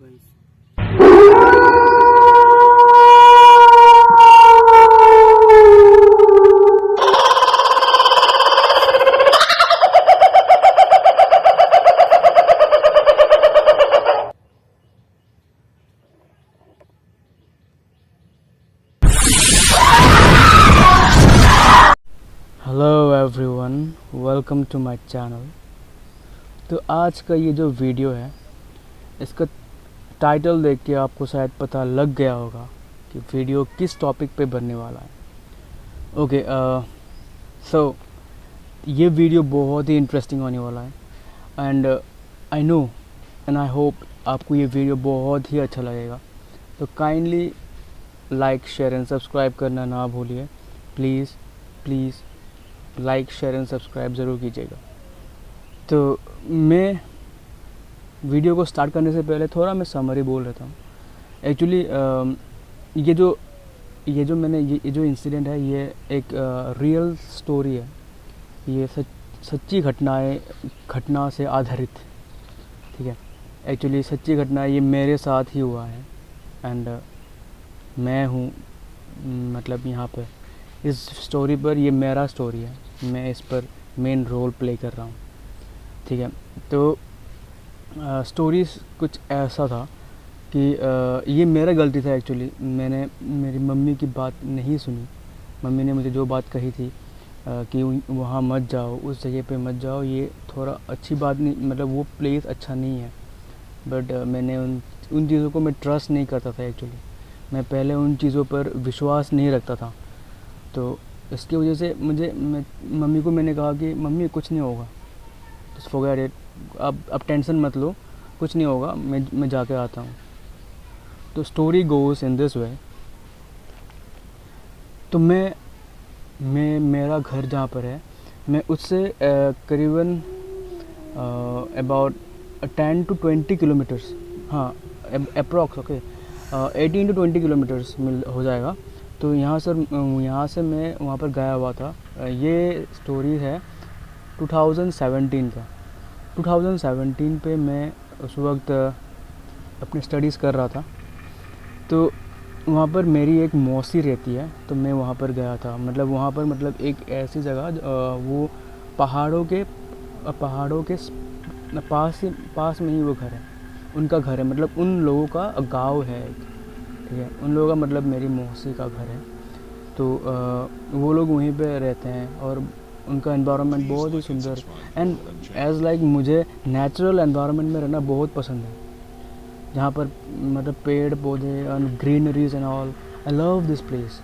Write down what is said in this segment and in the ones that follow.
Guys. Hello everyone, welcome to my channel. तो आज का ये जो वीडियो है, इसका टाइटल देख के आपको शायद पता लग गया होगा कि वीडियो किस टॉपिक पे बनने वाला है। ओके, सो ये वीडियो बहुत ही इंटरेस्टिंग होने वाला है and I know and I hope आपको ये वीडियो बहुत ही अच्छा लगेगा। तो kindly like, share and subscribe करना ना भूलिए। Please please like, share and subscribe ज़रूर कीजिएगा। तो मैं वीडियो को स्टार्ट करने से पहले थोड़ा मैं समरी बोल रहता हूँ। एक्चुअली ये जो इंसिडेंट है, ये एक रियल स्टोरी है। ये सच्ची घटना से आधारित, ठीक है। एक्चुअली सच्ची घटना ये मेरे साथ ही हुआ है एंड मैं हूँ मतलब यहाँ पर इस स्टोरी पर। ये मेरा स्टोरी है, मैं इस पर मेन रोल प्ले कर रहा हूँ, ठीक है। तो स्टोरी कुछ ऐसा था कि ये मेरा गलती था। एक्चुअली मैंने मेरी मम्मी की बात नहीं सुनी। मम्मी ने मुझे जो बात कही थी कि वहाँ मत जाओ, उस जगह पे मत जाओ, ये थोड़ा अच्छी बात नहीं, मतलब वो प्लेस अच्छा नहीं है। बट मैंने उन चीज़ों को मैं ट्रस्ट नहीं करता था। एक्चुअली मैं पहले उन चीज़ों पर विश्वास नहीं रखता था। तो इसकी वजह से मम्मी को मैंने कहा कि मम्मी कुछ नहीं होगा, जस्ट फॉरगेट इट, अब टेंशन मत लो, कुछ नहीं होगा, मैं जाके आता हूँ। तो story goes in this way. तो मैं मेरा घर जहाँ पर है, मैं उससे करीबन अबाउट 10 to 20 किलोमीटर्स, हाँ अप्रॉक्स, ओके 18 to 20 किलोमीटर्स हो जाएगा। तो यहाँ से मैं वहाँ पर गया हुआ था। ये स्टोरी है 2017 का। 2017 पे मैं उस वक्त अपनी स्टडीज़ कर रहा था। तो वहाँ पर मेरी एक मौसी रहती है, तो मैं वहाँ पर गया था। मतलब एक ऐसी जगह, वो पहाड़ों के पास में ही वो घर है, उनका घर है, मतलब उन लोगों का गांव है एक, ठीक है। उन लोगों का मतलब मेरी मौसी का घर है। तो वो लोग वहीं पे रहते हैं और उनका एनवायरनमेंट बहुत ही सुंदर एंड एज लाइक मुझे नेचुरल एनवायरनमेंट में रहना बहुत पसंद है, जहाँ पर मतलब पेड़ पौधे and greeneries and all. I love this place.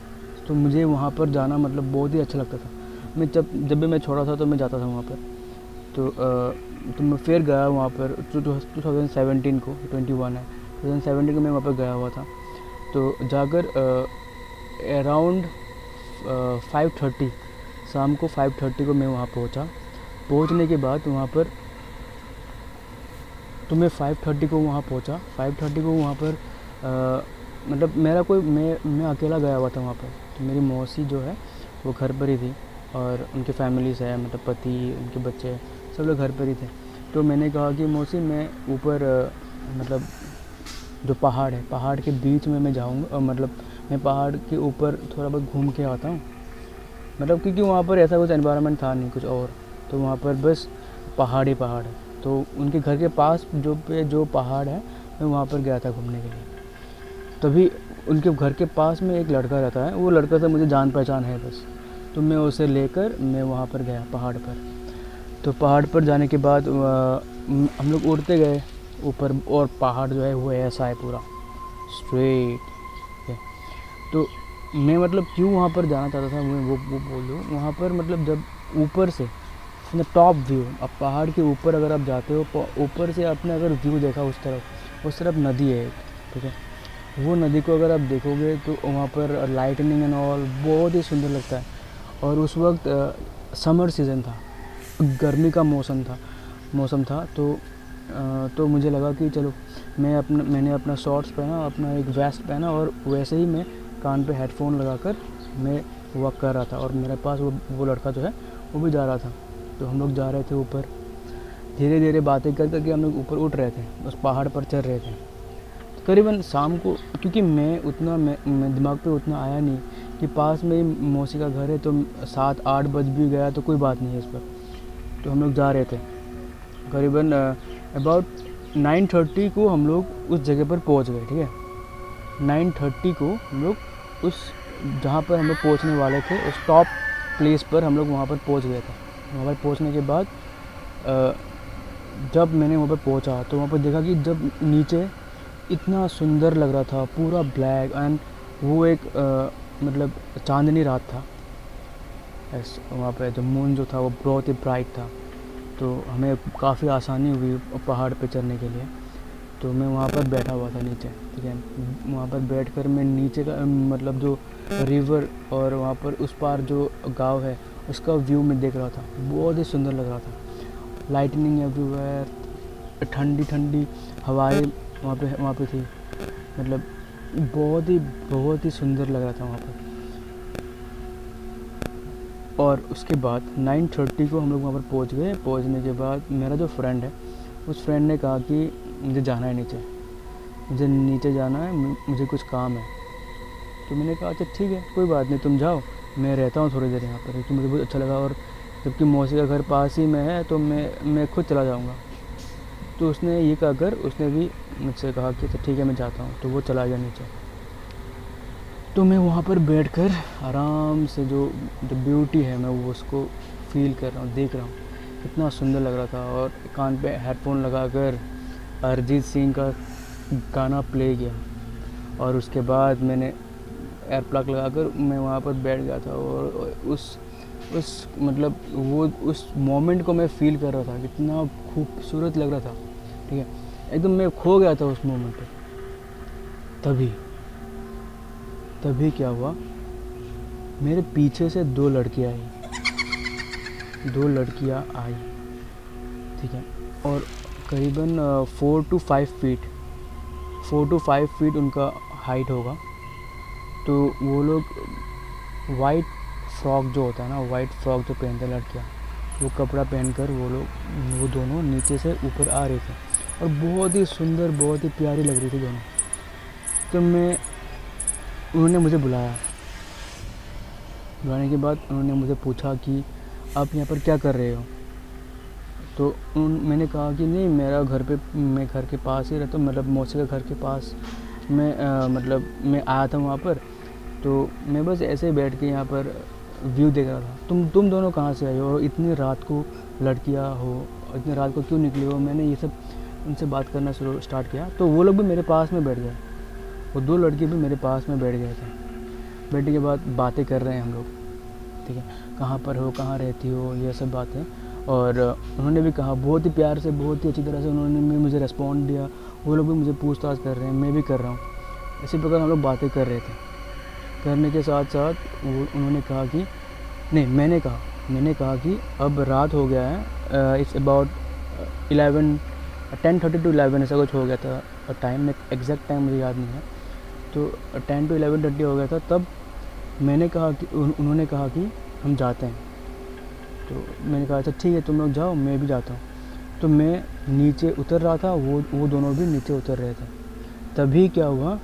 तो मुझे वहाँ पर जाना मतलब बहुत ही अच्छा लगता था। मैं जब भी मैं छोटा था तो मैं जाता था वहाँ पर। तो मैं फिर गया वहाँ पर 2017 को, 21 है, 2017 को मैं वहाँ पर गया हुआ था। तो जाकर अराउंड 5:30, शाम को 5:30 को मैं वहाँ पहुँचा। पहुँचने के बाद वहाँ पर तो मैं 5:30 को वहाँ पहुँचा। 5:30 को वहाँ पर मतलब मैं अकेला गया हुआ था वहाँ पर। तो मेरी मौसी जो है वो घर पर ही थी और उनके फैमिलीज़ है, मतलब पति, उनके बच्चे, सब लोग घर पर ही थे। तो मैंने कहा कि मौसी मैं ऊपर मतलब जो पहाड़ है, पहाड़ के बीच में मैं जाऊँगा, मतलब मैं पहाड़ के ऊपर थोड़ा बहुत घूम के आता हूँ, मतलब क्योंकि वहाँ पर ऐसा कुछ एनवायरनमेंट था नहीं कुछ और। तो वहाँ पर बस पहाड़ ही पहाड़ है। तो उनके घर के पास जो पहाड़ है, मैं वहाँ पर गया था घूमने के लिए। तभी उनके घर के पास में एक लड़का रहता है, वो लड़का से मुझे जान पहचान है बस। तो मैं उसे लेकर मैं वहाँ पर गया पहाड़ पर। तो पहाड़ पर जाने के बाद हम लोग उड़ते गए ऊपर, और पहाड़ जो है वो ऐसा है पूरा स्ट्रेट है। तो मैं मतलब क्यों वहाँ पर जाना चाहता था, मैं वो बोल दूँ। वहाँ पर मतलब जब ऊपर से टॉप व्यू, अब पहाड़ के ऊपर अगर आप जाते हो, ऊपर से आपने अगर व्यू देखा उस तरफ नदी है एक, ठीक है। वो नदी को अगर आप देखोगे तो वहाँ पर लाइटनिंग एंड ऑल बहुत ही सुंदर लगता है। और उस वक्त समर सीज़न था, गर्मी का मौसम था। तो मुझे लगा कि चलो मैंने अपना शॉर्ट्स पहना, अपना एक वेस्ट पहना, और वैसे ही मैं कान पे हेडफोन लगाकर मैं वॉक कर रहा था। और मेरे पास वो लड़का जो है वो भी जा रहा था। तो हम लोग जा रहे थे ऊपर, धीरे धीरे बातें कर करके हम लोग ऊपर उठ रहे थे, उस पहाड़ पर चढ़ रहे थे। करीबन शाम को, क्योंकि मैं दिमाग पे उतना आया नहीं कि पास में ही मौसी का घर है, तो 7-8 बज भी गया तो कोई बात नहीं है इस पर। तो हम लोग जा रहे थे, करीबन अबाउट 9:30 को हम लोग उस जगह पर पहुंच गए। ठीक है, 9:30 को हम लोग उस जहाँ पर हम लोग पहुँचने वाले थे, उस टॉप प्लेस पर हम लोग वहाँ पर पहुँच गए थे। वहाँ पर पहुँचने के बाद जब मैंने वहाँ पर पहुँचा तो वहाँ पर देखा कि जब नीचे इतना सुंदर लग रहा था, पूरा ब्लैक, एंड वो एक मतलब चांदनी रात था। वहाँ पे जो मून जो था वो बहुत ही ब्राइट था, तो हमें काफ़ी आसानी हुई पहाड़ पे चढ़ने के लिए। तो मैं वहाँ पर बैठा हुआ था नीचे। ठीक है, वहाँ पर बैठकर मैं नीचे का मतलब जो रिवर और वहाँ पर उस पार जो गांव है उसका व्यू मैं देख रहा था। बहुत ही सुंदर लग रहा था, लाइटनिंग एवरीवेयर, ठंडी ठंडी हवाएं वहाँ पे थी, मतलब बहुत ही सुंदर लग रहा था वहाँ पर। और उसके बाद 9:30 को हम लोग वहाँ पर पहुँच गए। पहुँचने के बाद मेरा जो फ्रेंड है, उस फ्रेंड ने कहा कि मुझे जाना है नीचे, मुझे नीचे जाना है, मुझे कुछ काम है। तो मैंने कहा अच्छा ठीक है, कोई बात नहीं, तुम जाओ, मैं रहता हूँ थोड़ी देर यहाँ पर, क्योंकि मुझे बहुत अच्छा लगा, और जबकि मौसी का घर पास ही में है तो मैं खुद चला जाऊँगा। तो उसने ये कहकर उसने भी मुझसे कहा कि अच्छा ठीक है मैं जाता हूँ। तो वो चला गया नीचे। तो मैं वहाँ पर बैठकर आराम से जो ब्यूटी है मैं वो उसको फील कर रहा हूँ, देख रहा हूँ, कितना सुंदर लग रहा था। और कान पे हेडफोन लगाकर अरिजीत सिंह का गाना प्ले किया, और उसके बाद मैंने एयर प्लग लगाकर मैं वहाँ पर बैठ गया था। और उस मतलब वो उस मोमेंट को मैं फ़ील कर रहा था, कितना खूबसूरत लग रहा था। ठीक है, एकदम मैं खो गया था उस मोमेंट पे। तभी क्या हुआ, मेरे पीछे से 2 लड़कियाँ आई। ठीक है, और करीबन 4 to 5 फीट उनका हाइट होगा। तो वो लोग वाइट फ्रॉक जो होता है ना, वाइट फ्रॉक जो पहनते हैं लड़कियाँ, वो कपड़ा पहनकर वो दोनों नीचे से ऊपर आ रहे थे, और बहुत ही सुंदर, बहुत ही प्यारी लग रही थी दोनों। तो उन्होंने मुझे बुलाने के बाद उन्होंने मुझे पूछा कि आप यहाँ पर क्या कर रहे हो। तो मैंने कहा कि नहीं, मैं घर के पास ही रहता हूँ, मतलब मौसी का घर के पास मैं आया था वहाँ पर, तो मैं बस ऐसे ही बैठ के यहाँ पर व्यू देख रहा था। तुम दोनों कहाँ से आए हो, और इतनी रात को लड़कियाँ हो, इतनी रात को क्यों निकली हो। मैंने ये सब उनसे बात करना स्टार्ट किया। तो वो लोग भी मेरे पास में बैठ गए, वो 2 लड़के भी मेरे पास में बैठ गए थे। बैठने के बाद बातें कर रहे हैं हम लोग। ठीक है, कहाँ पर हो, कहाँ रहती हो, ये सब बातें। और उन्होंने भी कहा, बहुत ही प्यार से, बहुत ही अच्छी तरह से उन्होंने मुझे रिस्पॉन्ड दिया। वो लोग भी मुझे पूछताछ कर रहे हैं, मैं भी कर रहा हूँ। इसी प्रकार हम लोग बातें कर रहे थे। करने के साथ साथ उन्होंने कहा कि नहीं, मैंने कहा कि अब रात हो गया है, इट्स अबाउट 10:30 to 11 ऐसा कुछ हो गया था टाइम में, एग्जैक्ट टाइम मुझे याद नहीं है। तो 10 to 11:30 हो गया था। तब उन्होंने कहा कि हम जाते हैं। तो मैंने कहा अच्छा ठीक है, तुम लोग जाओ, मैं भी जाता हूँ। तो मैं नीचे उतर रहा था, वो दोनों भी नीचे उतर रहे थे। तभी क्या हुआ,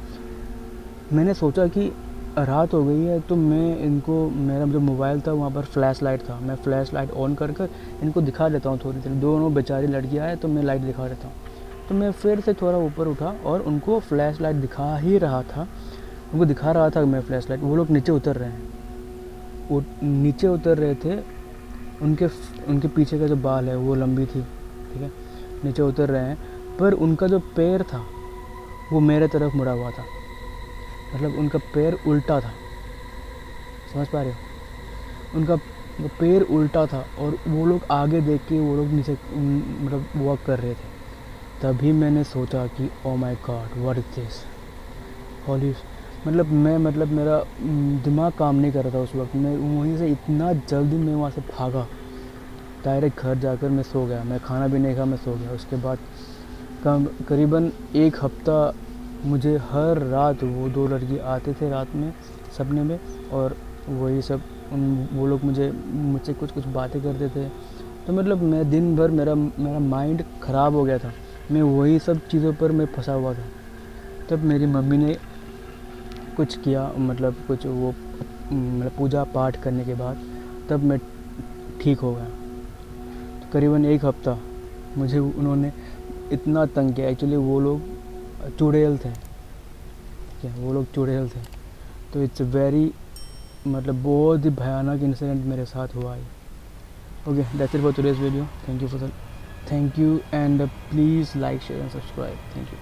मैंने सोचा कि रात हो गई है, तो मेरा जो मोबाइल था वहाँ पर फ्लैश लाइट था, मैं फ्लैश लाइट ऑन कर इनको दिखा देता हूँ थोड़ी देर। दोनों बेचारी लड़कियाँ हैं तो मैं लाइट दिखा देता हूँ। तो मैं फिर से थोड़ा ऊपर उठा और उनको फ्लैश लाइट दिखा रहा था मैं फ्लैश लाइट। वो लोग नीचे उतर रहे हैं, वो नीचे उतर रहे थे। उनके पीछे का जो बाल है वो लंबी थी। ठीक है, नीचे उतर रहे हैं, पर उनका जो पैर था वो मेरे तरफ मुड़ा हुआ था, मतलब उनका पैर उल्टा था। समझ पा रहे हो, उनका पैर उल्टा था, और वो लोग आगे देख के वो लोग नीचे मतलब वॉक कर रहे थे। तभी मैंने सोचा कि oh my god, what is this, holy. मतलब मेरा दिमाग काम नहीं कर रहा था उस वक्त। मैं वहीं से इतना जल्दी मैं वहाँ से भागा, डायरेक्ट घर जाकर मैं सो गया। मैं खाना भी नहीं खाया, मैं सो गया। उसके बाद करीबन 1 हफ्ता मुझे हर रात वो 2 लड़की आते थे रात में सपने में, और वही सब वो लोग मुझसे कुछ बातें करते थे। तो मतलब मैं दिन भर मेरा माइंड ख़राब हो गया था, मैं वही सब चीज़ों पर मैं फंसा हुआ था। तब मेरी मम्मी ने कुछ किया, मतलब कुछ वो मतलब पूजा पाठ करने के बाद तब मैं ठीक हो गया। तो करीबन 1 हफ़्ता मुझे उन्होंने इतना तंग किया। एक्चुअली वो लोग चुड़ैल थे, क्या वो लोग चुड़ैल थे। तो इट्स वेरी मतलब बहुत ही भयानक इंसिडेंट मेरे साथ हुआ है। Okay, that's it for today's video. Thank you and please like share and subscribe. Thank you.